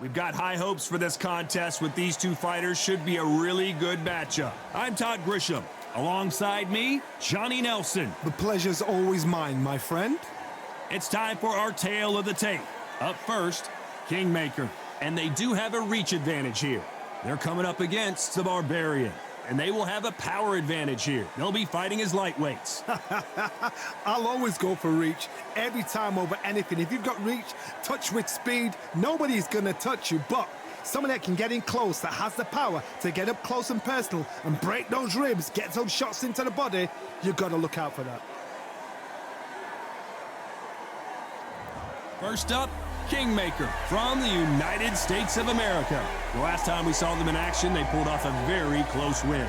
We've got high hopes for this contest with these two fighters. Should be a really good matchup. I'm Todd Grisham. Alongside me, Johnny Nelson. The pleasure's always mine, my friend. It's time for our tale of the tape. Up first, Kingmaker. And they do have a reach advantage here. They're coming up against the Barbarian. And they will have a power advantage here. They'll be fighting as lightweights. I'll always go for reach, every time over anything. If you've got reach, touch with speed, nobody's gonna touch you. But someone that can get in close, that has the power to get up close and personal and break those ribs, get those shots into the body, you've got to look out for that. First up, Kingmaker from the United States of America. The last time we saw them in action, they pulled off a very close win.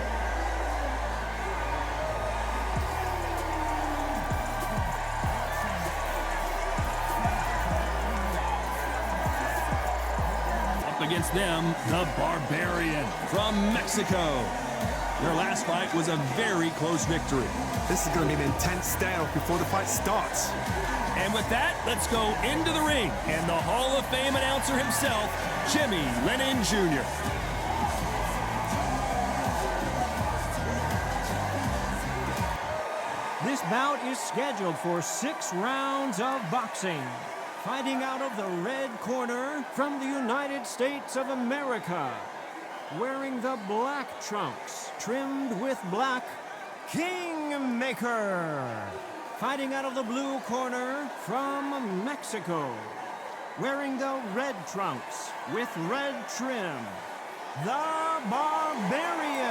Up against them, the Barbarian from Mexico. Their last fight was a very close victory. This is going to be an intense stare before the fight starts. And with that, let's go into the ring. And the Hall of Fame announcer himself, Jimmy Lennon Jr. This bout is scheduled for 6 rounds of boxing. Fighting out of the red corner from the United States of America. Wearing the black trunks, trimmed with black, Kingmaker. Fighting out of the blue corner from Mexico. Wearing the red trunks with red trim, the Barbarian.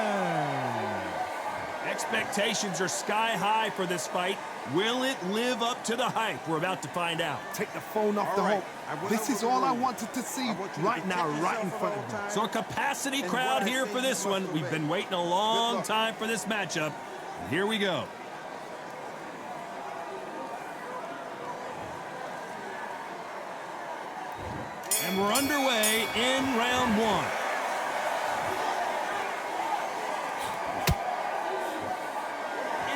Expectations are sky high for this fight. Will it live up to the hype? We're about to find out. Take the phone off the hook. This is all I wanted to see right now, right in front of me. So a capacity crowd here for this one. We've been waiting a long time for this matchup. And here we go. And we're underway in round 1.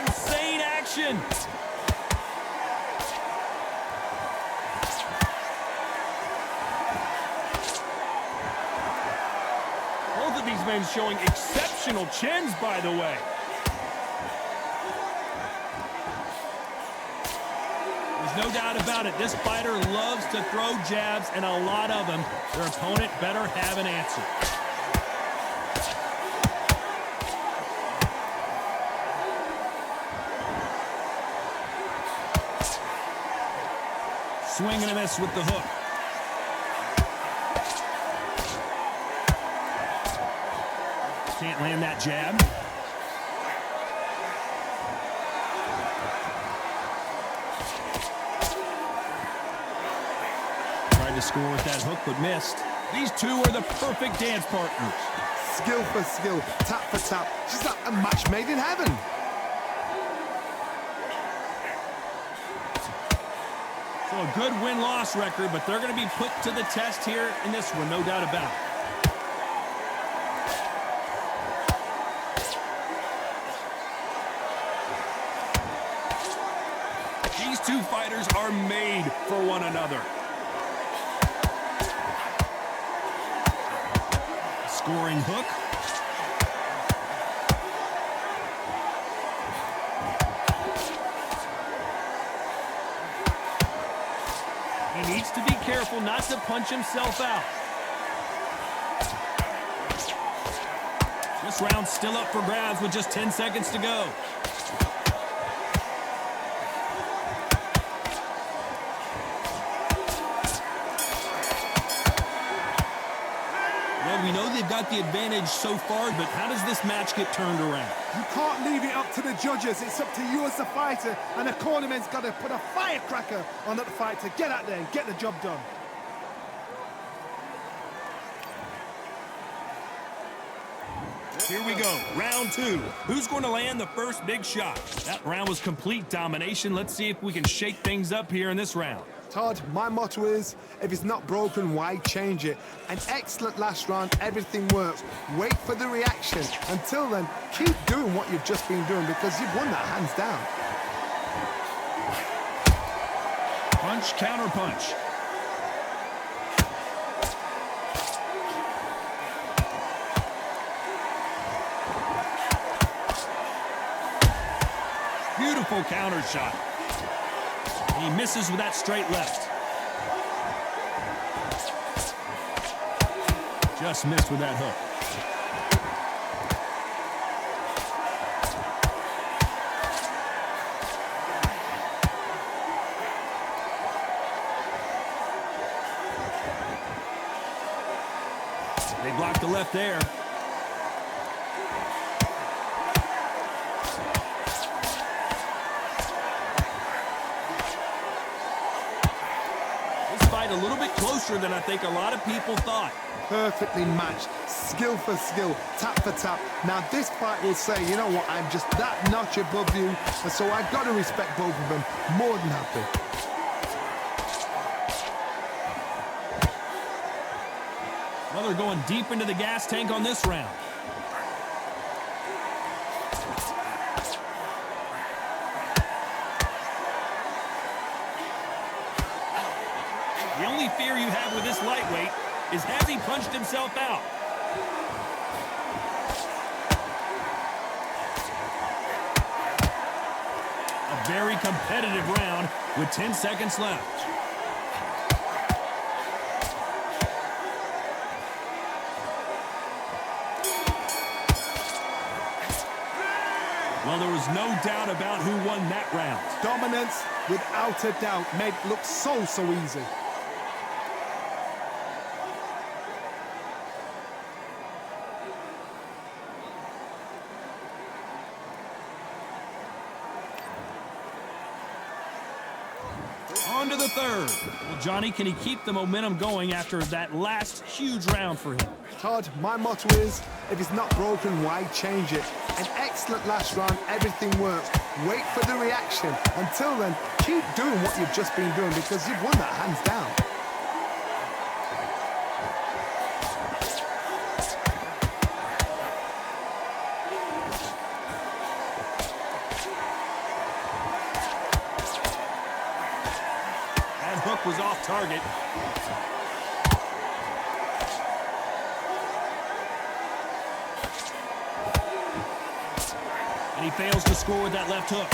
Insane action. Both of these men showing exceptional chins, by the way. No doubt about it, this fighter loves to throw jabs, and a lot of them. Their opponent better have an answer. Swing and a miss with the hook. Can't land that jab. To score with that hook, but missed. These two are the perfect dance partners. Skill for skill, tap for tap. She's like a match made in heaven. So a good win-loss record, but they're going to be put to the test here in this one, no doubt about it. These two fighters are made for one another. Scoring hook. He needs to be careful not to punch himself out. This round's still up for grabs with just 10 seconds to go. We know they've got the advantage so far, but how does this match get turned around? You can't leave it up to the judges. It's up to you as the fighter, and the cornerman's got to put a firecracker on that fight to get out there and get the job done. Here we go, round 2. Who's going to land the first big shot? That round was complete domination. Let's see if we can shake things up here in this round. Todd, my motto is, if it's not broken, why change it? An excellent last round, everything works. Wait for the reaction. Until then, keep doing what you've just been doing because you've won that hands down. Punch, counter punch. Beautiful counter shot. And he misses with that straight left. Just missed with that hook. They blocked the left there. This fight a little bit closer than I think a lot of people thought. Perfectly matched, skill for skill, tap for tap. Now this fight will say, you know what, I'm just that notch above you, and so I've got to respect both of them. More than happy. Well, they're going deep into the gas tank on this round. The only fear you have with this lightweight is has he punched himself out? A very competitive round with 10 seconds left. Well, there was no doubt about who won that round. Dominance, without a doubt, made it look so easy. On to the third. Well, Johnny, can he keep the momentum going after that last huge round for him? Todd, my motto is, if it's not broken, why change it? An excellent last round, everything works. Wait for the reaction. Until then, keep doing what you've just been doing because you've won that hands down. That hook was off target. And he fails to score with that left hook.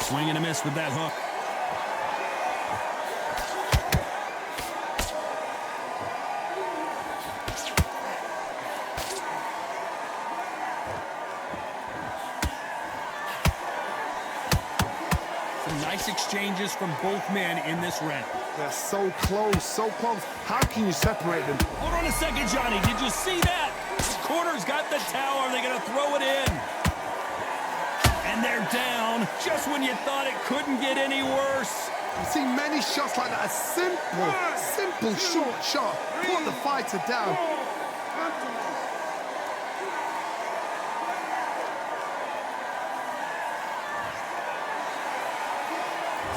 Swing and a miss with that hook. Some nice exchanges from both men in this round. They're so close, so close. How can you separate them? Hold on a second, Johnny. Did you see that? The corner's got the towel. Are they going to throw it in? And they're down just when you thought it couldn't get any worse. I've seen many shots like that. A simple short shot. Put the fighter down.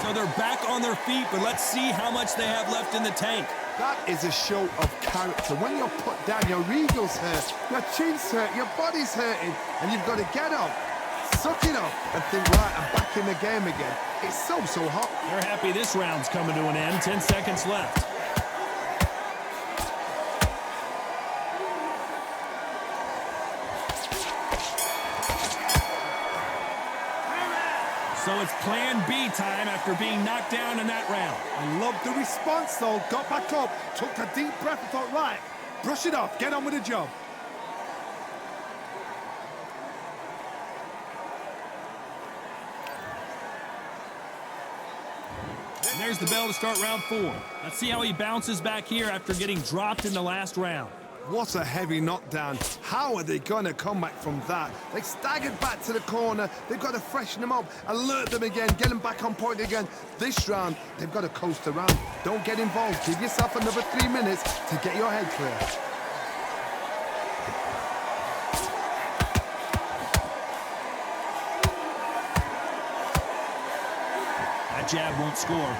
So they're back on their feet, but let's see how much they have left in the tank. That is a show of character. When you're put down, your ego's hurt, your chin's hurt, your body's hurting, and you've got to get up, suck it up, and think, right, I'm back in the game again. It's so hot. They're happy this round's coming to an end. 10 seconds left. So it's plan B time after being knocked down in that round. I love the response, though. Got back up, took a deep breath and thought, right, brush it off, get on with the job. And there's the bell to start round 4. Let's see how he bounces back here after getting dropped in the last round. What a heavy knockdown. How are they going to come back from that? They staggered back to the corner. They've got to freshen them up, alert them again, get them back on point again. This round, they've got to coast around. Don't get involved. Give yourself another 3 minutes to get your head clear. That jab won't score.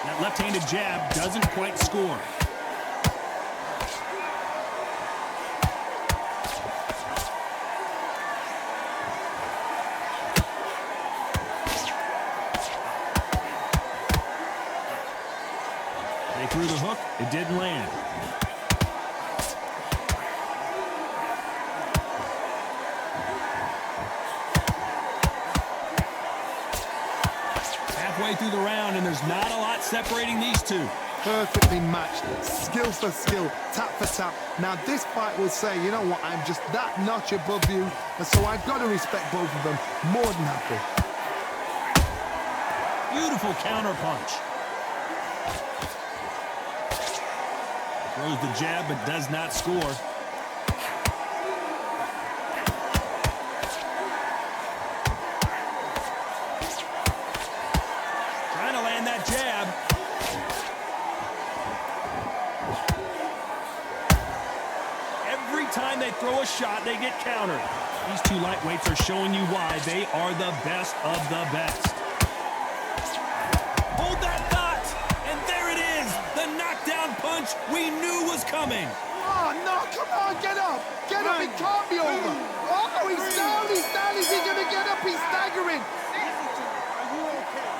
That left-handed jab doesn't quite score. They threw the hook. It didn't land. Halfway through the round, and there's not a lot separating these two. Perfectly matched, skill for skill, tap for tap. Now this fight will say, you know what, I'm just that notch above you, and so I've got to respect both of them more than happy. Beautiful counter punch. Throws the jab, but does not score. Trying to land that jab. Every time they throw a shot, they get countered. These two lightweights are showing you why they are the best of the best. Hold that thought, and there it is, the knockdown punch we knew was coming. Oh, no, come on, get up. Get up, it can't be over. Oh, he's down, he's down. Is he going to get up? He's staggering. Are you okay?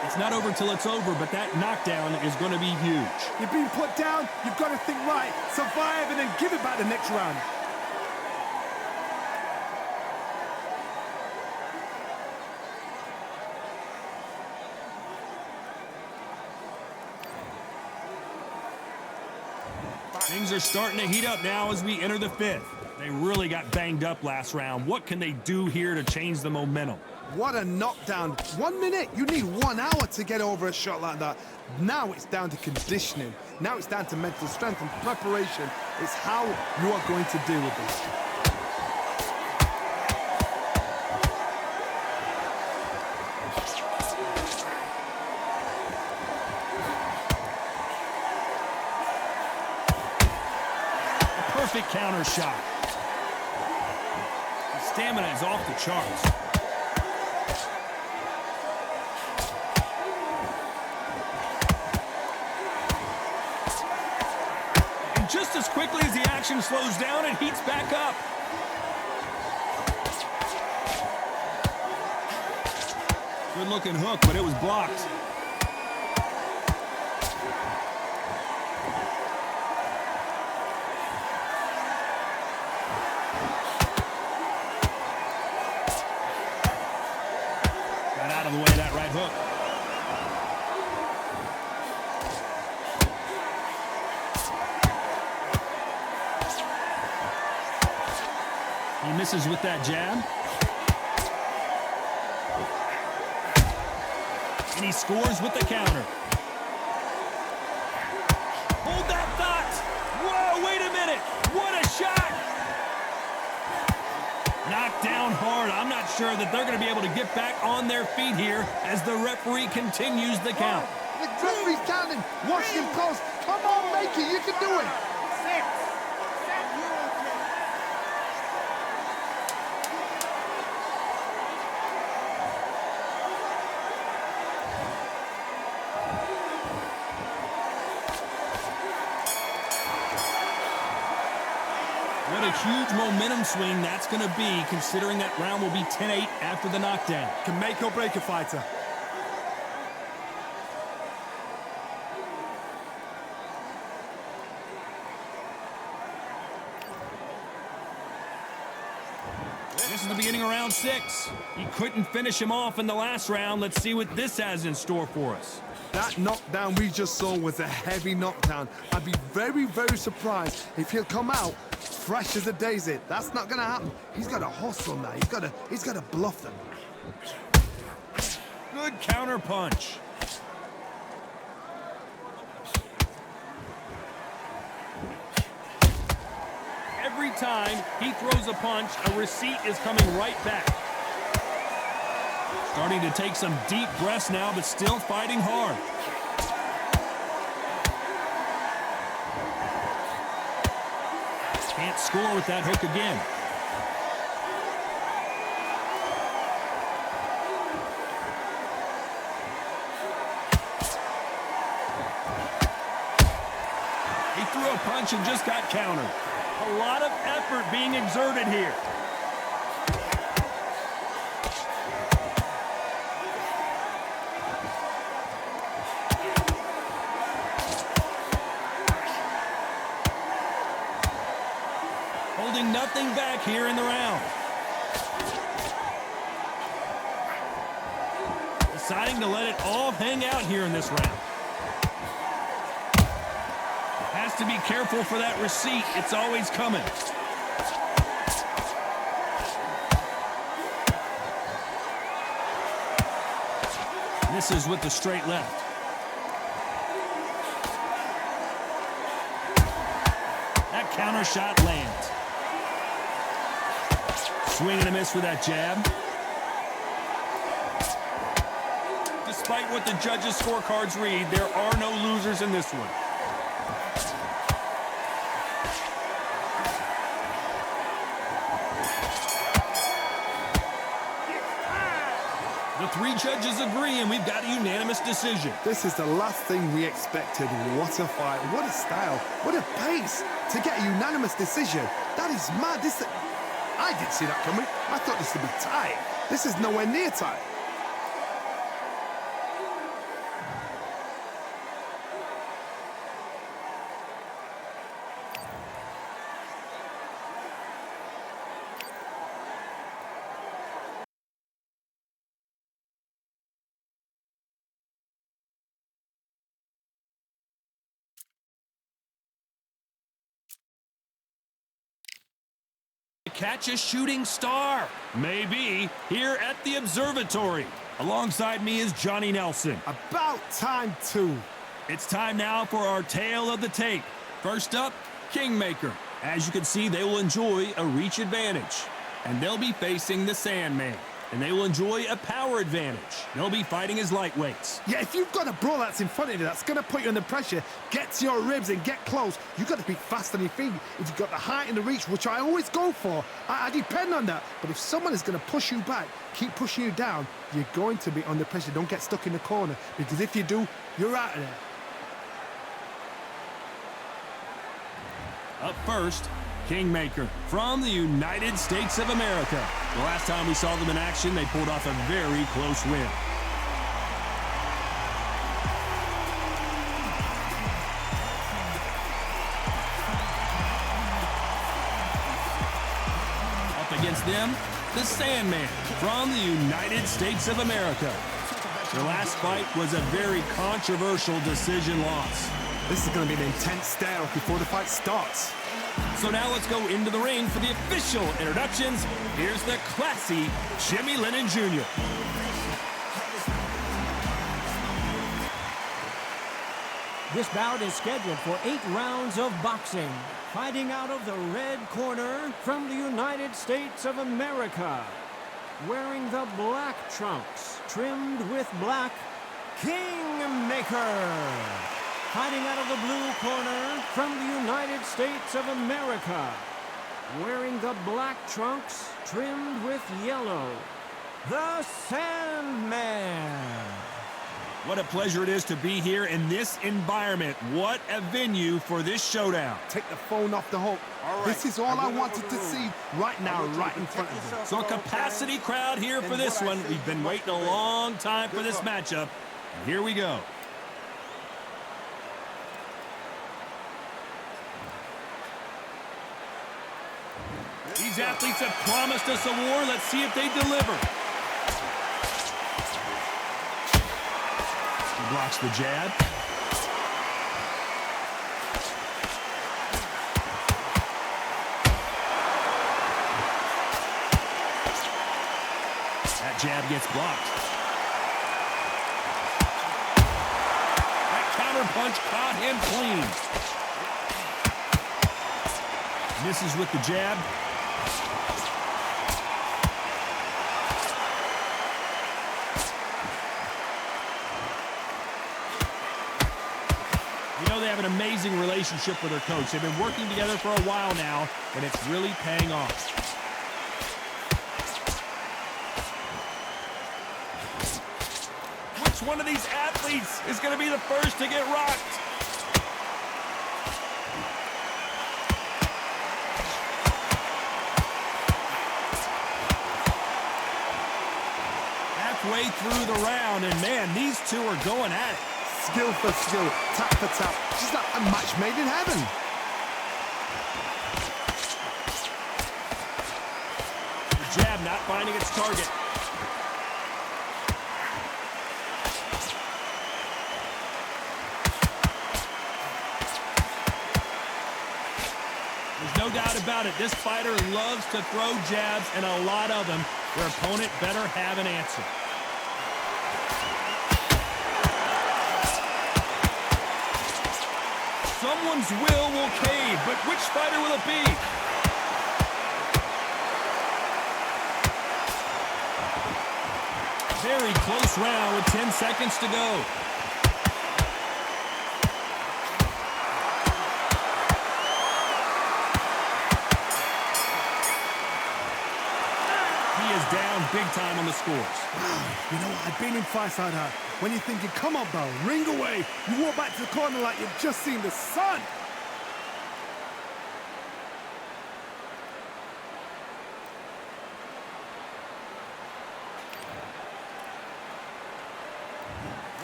It's not over till it's over, but that knockdown is going to be huge. You've been put down, you've got to think right, survive, and then give it back the next round. Things are starting to heat up now as we enter the fifth. They really got banged up last round. What can they do here to change the momentum? What a knockdown. 1 minute, you need 1 hour to get over a shot like that. Now it's down to conditioning. Now it's down to mental strength and preparation. It's how you are going to deal with this. Perfect counter shot. The stamina is off the charts. And just as quickly as the action slows down, it heats back up. Good looking hook, but it was blocked. The way that right hook. He misses with that jab. And he scores with the counter. Hold that thought. Whoa, wait a minute. What a shot. Knocked down hard. I'm not sure that they're going to be able to get back on their feet here as the referee continues the count. The referee's counting. Watch him close. Come on, make it. You can do it. 6. You okay? What a huge momentum swing that's going to be, considering that round will be 10-8 after the knockdown. Can make or break a fighter. This is the beginning of round 6. He couldn't finish him off in the last round. Let's see what this has in store for us. That knockdown we just saw was a heavy knockdown. I'd be very, very surprised if he'll come out fresh as a daisy. That's not going to happen. He's got to hustle now. He's got to bluff them. Good counter punch. Every time he throws a punch, a receipt is coming right back. Starting to take some deep breaths now, but still fighting hard. Can't score with that hook again. He threw a punch and just got countered. A lot of effort being exerted here. Holding nothing back here in the round. Deciding to let it all hang out here in this round. Has to be careful for that receipt. It's always coming. Misses with the straight left. That counter shot lands. Swing and a miss with that jab. Despite what the judges' scorecards read, there are no losers in this one. The three judges agree, and we've got a unanimous decision. This is the last thing we expected. What a fight, what a style, what a pace to get a unanimous decision. That is mad. I didn't see that coming. I thought this would be tight. This is nowhere near tight. Catch a shooting star. Maybe here at the observatory. Alongside me is Johnny Nelson. About time, too. It's time now for our tale of the tape. First up, Kingmaker. As you can see, they will enjoy a reach advantage. And they'll be facing the Sandman. And they will enjoy a power advantage. They'll be fighting as lightweights. Yeah, if you've got a brawl that's in front of you, that's going to put you under pressure, get to your ribs and get close, you've got to be fast on your feet. If you've got the height and the reach, which I always go for, I depend on that. But if someone is going to push you back, keep pushing you down, you're going to be under pressure. Don't get stuck in the corner, because if you do, you're out of there. Up first, Kingmaker from the United States of America. The last time we saw them in action, they pulled off a very close win. Up against them, the Sandman from the United States of America. Their last fight was a very controversial decision loss. This is going to be an intense stare-off before the fight starts. So now let's go into the ring for the official introductions. Here's the classy Jimmy Lennon Jr. This bout is scheduled for 8 rounds of boxing. Fighting out of the red corner from the United States of America. Wearing the black trunks, trimmed with black, Kingmaker. Fighting out of the blue corner from the United States of America. Wearing the black trunks trimmed with yellow, the Sandman. What a pleasure it is to be here in this environment. What a venue for this showdown. Take the phone off the hook. This is all I wanted to see right now, right in front of me. So a capacity crowd here for this one. We've been waiting a long time for this matchup. And here we go. These athletes have promised us a war. Let's see if they deliver. He blocks the jab. That jab gets blocked. That counter punch caught him clean. Misses with the jab. You know, they have an amazing relationship with their coach. They've been working together for a while now, and it's really paying off. Which one of these athletes is going to be the first to get rocked? Halfway through the round, and man, these two are going at it. skill for skill, tap for tap. Just like a match made in heaven. The jab not finding its target. There's no doubt about it. This fighter loves to throw jabs, and a lot of them. Their opponent better have an answer. Someone's will cave, but which fighter will it be? Very close round with 10 seconds to go. Down big time on the scores. You know what? I've been in fights like that. When you're thinking, come on, bro, ring away. You walk back to the corner like you've just seen the sun.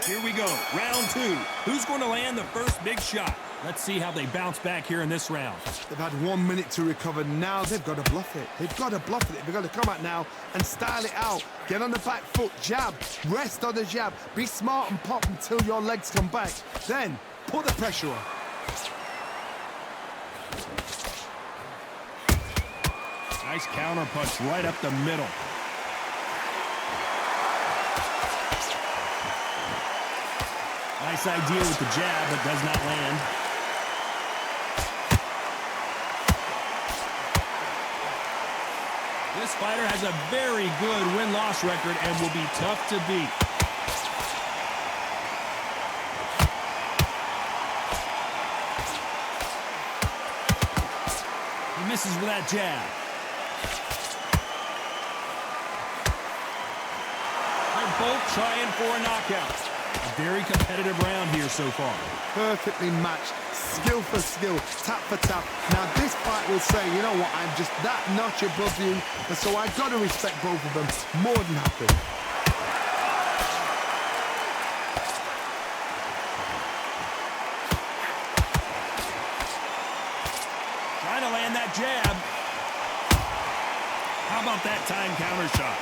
Here we go, round two. Who's going to land the first big shot? Let's see how they bounce back here in this round. They've had 1 minute to recover. Now they've got to bluff it. They've got to bluff it. They've got to come out now and style it out. Get on the back foot, jab, rest on the jab. Be smart and pop until your legs come back. Then put the pressure on. Nice counter punch right up the middle. Nice idea with the jab, but does not land. This fighter has a very good win-loss record and will be tough to beat. He misses with that jab. They're both trying for a knockout. A very competitive round here so far. Perfectly matched, skill for skill, tap for tap. Now this fight will say, you know what, I'm just that notch above you, and so I've got to respect both of them more than happy. Trying to land that jab. How about that time counter shot?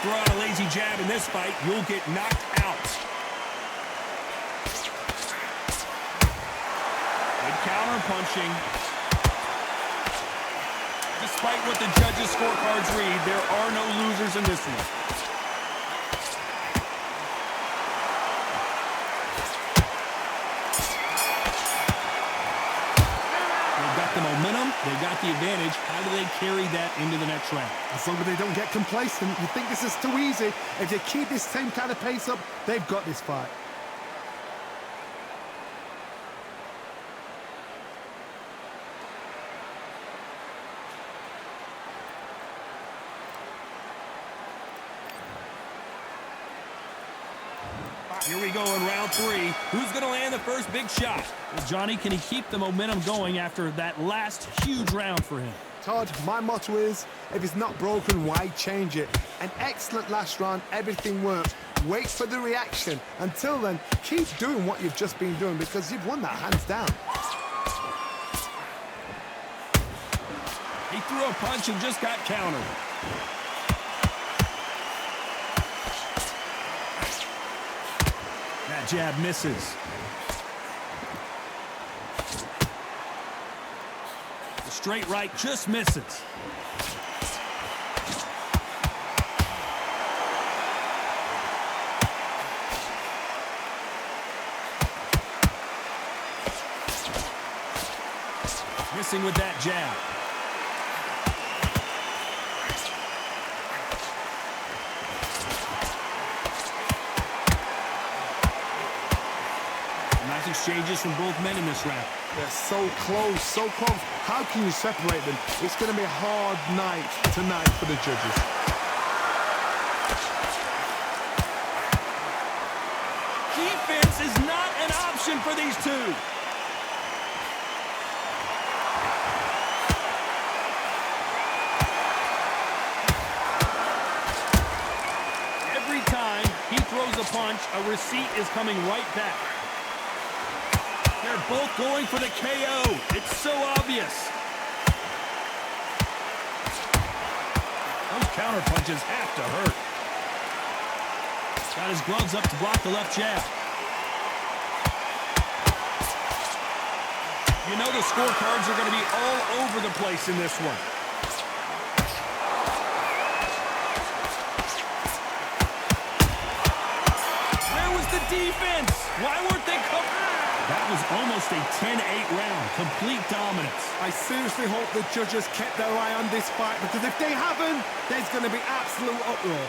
Throw out a lazy jab in this fight, you'll get knocked out. Good counter punching. Despite what the judges' scorecards read, there are no losers in this one. They've got the momentum, they've got the advantage. How do they carry that into the next round? As long as they don't get complacent, you think this is too easy. If they keep this same kind of pace up, they've got this fight. Here we go in round three. Who's going to land the first big shot? Well, Johnny, can he keep the momentum going after that last huge round for him? Todd, my motto is, if it's not broken, why change it? An excellent last round, everything worked. Wait for the reaction. Until then, keep doing what you've just been doing because you've won that hands down. He threw a punch and just got countered. That jab misses. The straight right just misses. Missing with that jab. Nice exchanges from both men in this round. They're so close, so close. How can you separate them? It's going to be a hard night tonight for the judges. Defense is not an option for these two. punch, a receipt is coming right back. They're both going for the KO. It's so obvious. Those counter punches have to hurt. Got his gloves up to block the left jab. You know the scorecards are going to be all over the place in this one. Where was the defense? Why weren't they covering? That was almost a 10-8 round. Complete dominance. I seriously hope the judges kept their eye on this fight, because if they haven't, there's going to be absolute uproar.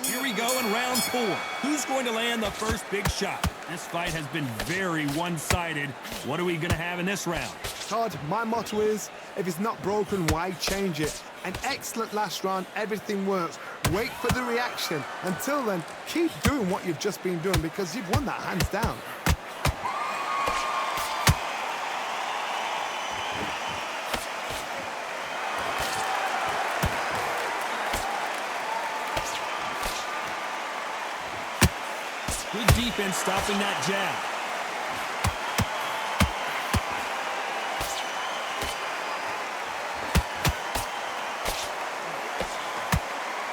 Here we go in round 4. Who's going to land the first big shot? This fight has been very one-sided. What are we going to have in this round? Todd, my motto is, if it's not broken, why change it? An excellent last round, everything works. Wait for the reaction. Until then, keep doing what you've just been doing, because you've won that hands down. Good defense stopping that jab.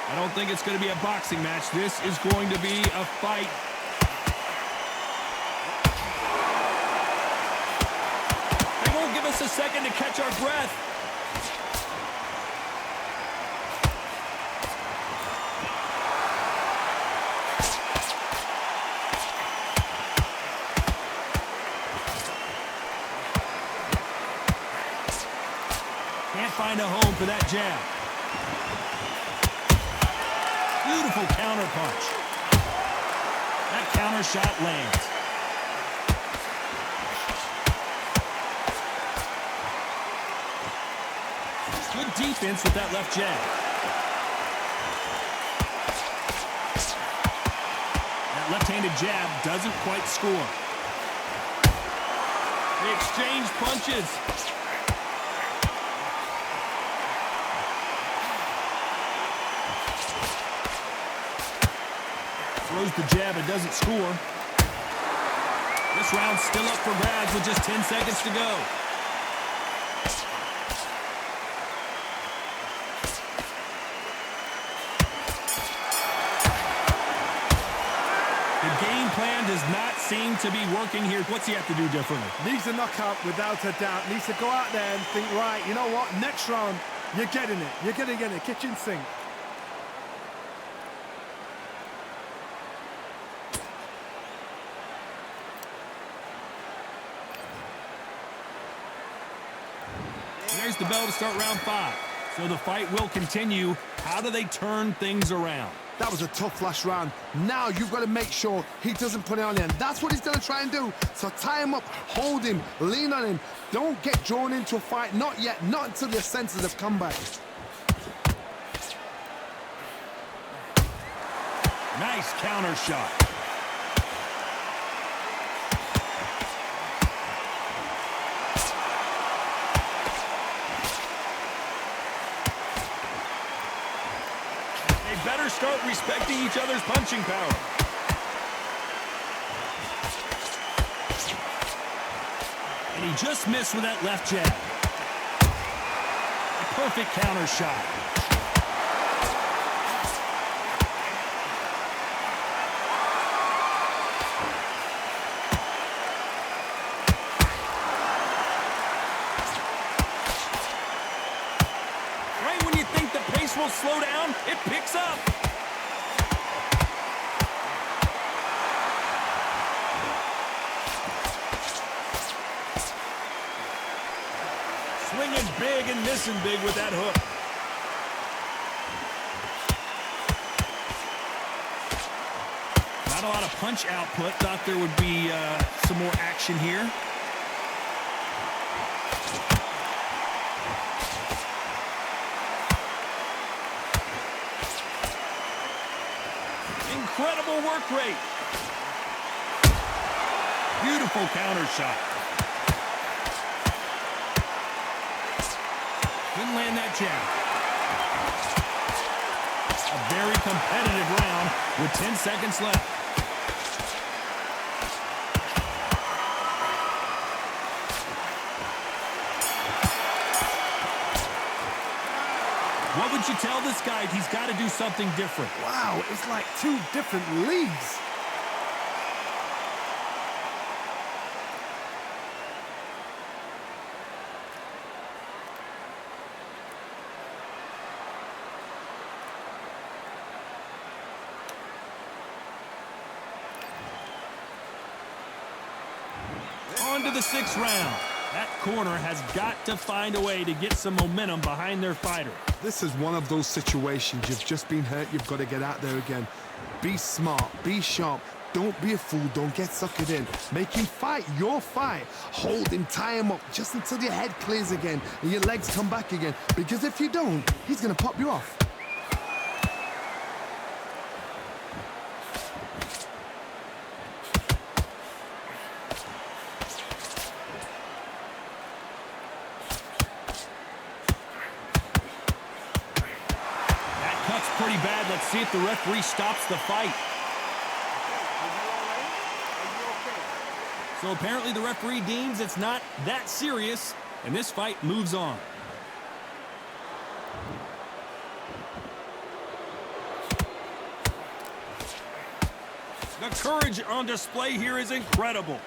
I don't think it's going to be a boxing match. This is going to be a fight. They won't give us a second to catch our breath. Can't find a home for that jab. Beautiful counter punch. That counter shot lands. Good defense with that left jab. That left-handed jab doesn't quite score. They exchange punches. Throws the jab, it doesn't score. This round's still up for grabs with just 10 seconds to go. The game plan does not seem to be working here. What's he have to do differently? Needs a knockout without a doubt. Needs to go out there and think, right, you know what? Next round, you're getting it. You're going to get it. Kitchen sink. There's the bell to start round 5. So the fight will continue. How do they turn things around? That was a tough last round. Now you've got to make sure he doesn't put it on him. That's what he's going to try and do. So tie him up, hold him, lean on him. Don't get drawn into a fight. Not yet. Not until your senses have come back. Nice counter shot. Better start respecting each other's punching power. And he just missed with that left jab. A perfect counter shot. Right when you think the pace will slow down, it picks up. Swinging big and missing big with that hook. Not a lot of punch output. Thought there would be some more action here. Incredible work rate. Beautiful counter shot. Couldn't land that jab. A very competitive round with 10 seconds left. What would you tell this guy? He's got to do something different. Wow, it's like two different leagues. On to the 6th round. That corner has got to find a way to get some momentum behind their fighter. This is one of those situations. You've just been hurt. You've got to get out there again. Be smart. Be sharp. Don't be a fool. Don't get suckered in. Make him fight your fight. Hold him. Tie him up just until your head clears again and your legs come back again. Because if you don't, he's going to pop you off. Pretty bad. Let's see if the referee stops the fight. So apparently the referee deems it's not that serious, and this fight moves on. The courage on display here is incredible.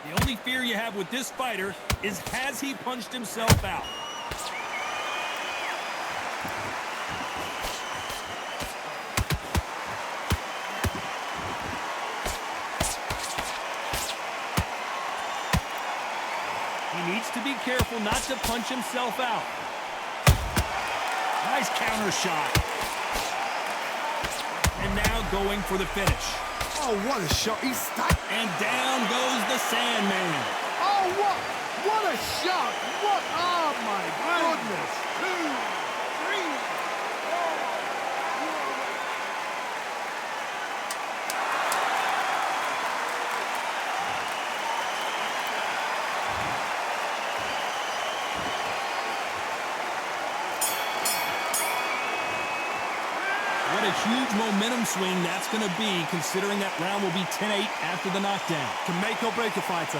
The only fear you have with this fighter is, has he punched himself out? He needs to be careful not to punch himself out. Nice counter shot. And now going for the finish. Oh, what a shot. He's stacked. And down goes the Sandman. Oh, what a shot. What? Oh, my goodness. 2, 3, 4. What a huge momentum swing that's going to be, considering that round will be 10-8 after the knockdown. Can make or break a fighter.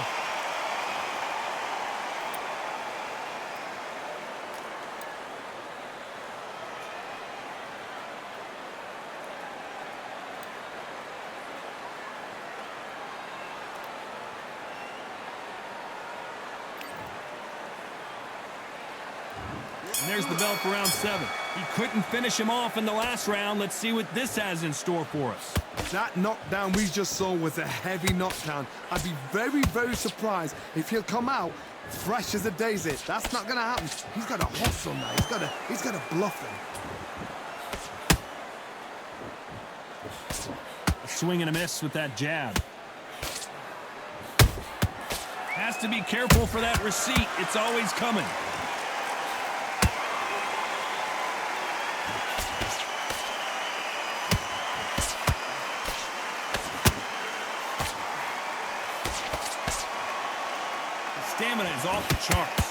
And there's the bell for round 7. He couldn't finish him off in the last round. Let's see what this has in store for us. That knockdown we just saw was a heavy knockdown. I'd be very, very surprised if he'll come out fresh as a daisy. That's not going to happen. He's got to hustle now. He's got to bluff him. A swing and a miss with that jab. Has to be careful for that receipt. It's always coming. Stamina is off the charts.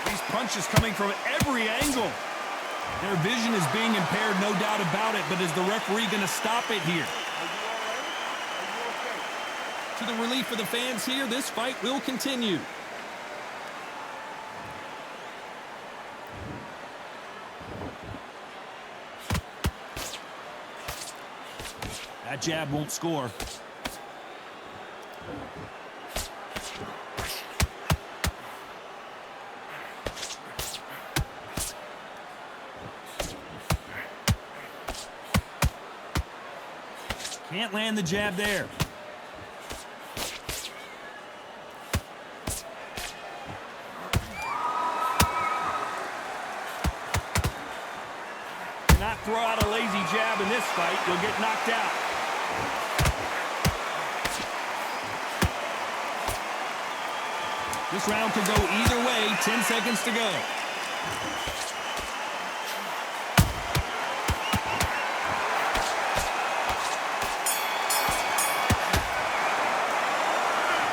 These punches coming from every angle. Their vision is being impaired, no doubt about it, but is the referee going to stop it here? To the relief of the fans here, this fight will continue. That jab won't score. Can't land the jab there. Not throw out a lazy jab in this fight. You'll get knocked out. This round could go either way. 10 seconds to go.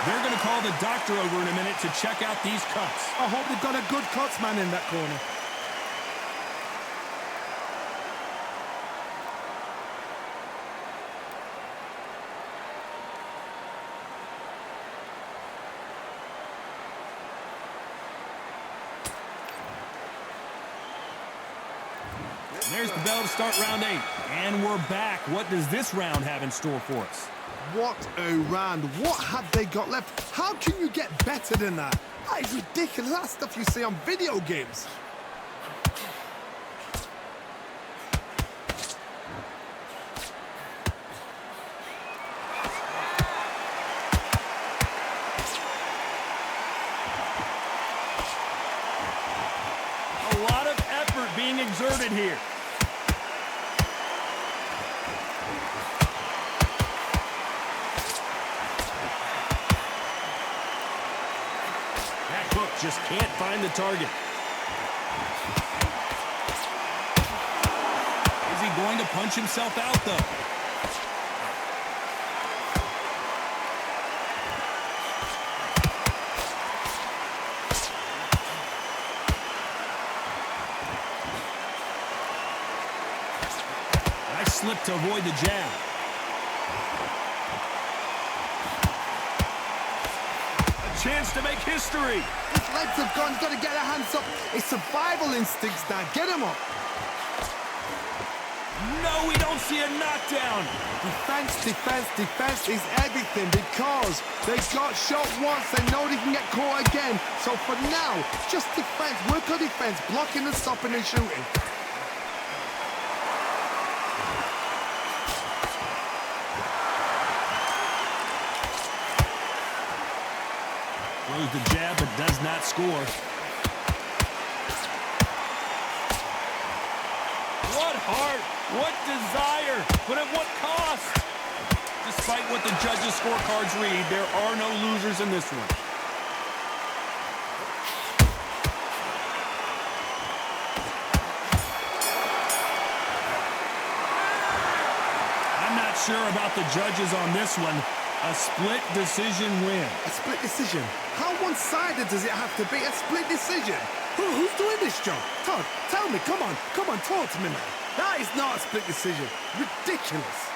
They're going to call the doctor over in a minute to check out these cuts. I hope they've got a good cuts man in that corner. There's the bell to start round 8. And we're back. What does this round have in store for us? What a round. What have they got left? How can you get better than that? That is ridiculous. That's stuff you see on video games. A lot of effort being exerted here. That hook just can't find the target. Is he going to punch himself out, though? Slip to avoid the jab. A chance to make history. His legs have gone. He's got to get their hands up. It's survival instincts now. Get him up. No, we don't see a knockdown. Defense, defense, defense is everything because they got shot once. They know they can get caught again. So for now, just defense. Work on defense. Blocking and stopping and shooting. Throws the jab, but does not score. What heart, what desire, but at what cost? Despite what the judges' scorecards read, there are no losers in this one. I'm not sure about the judges on this one. A split decision win. A split decision? How one-sided does it have to be? A split decision? Who's doing this job? Todd, tell me. Come on, talk to me, man. That is not a split decision. Ridiculous.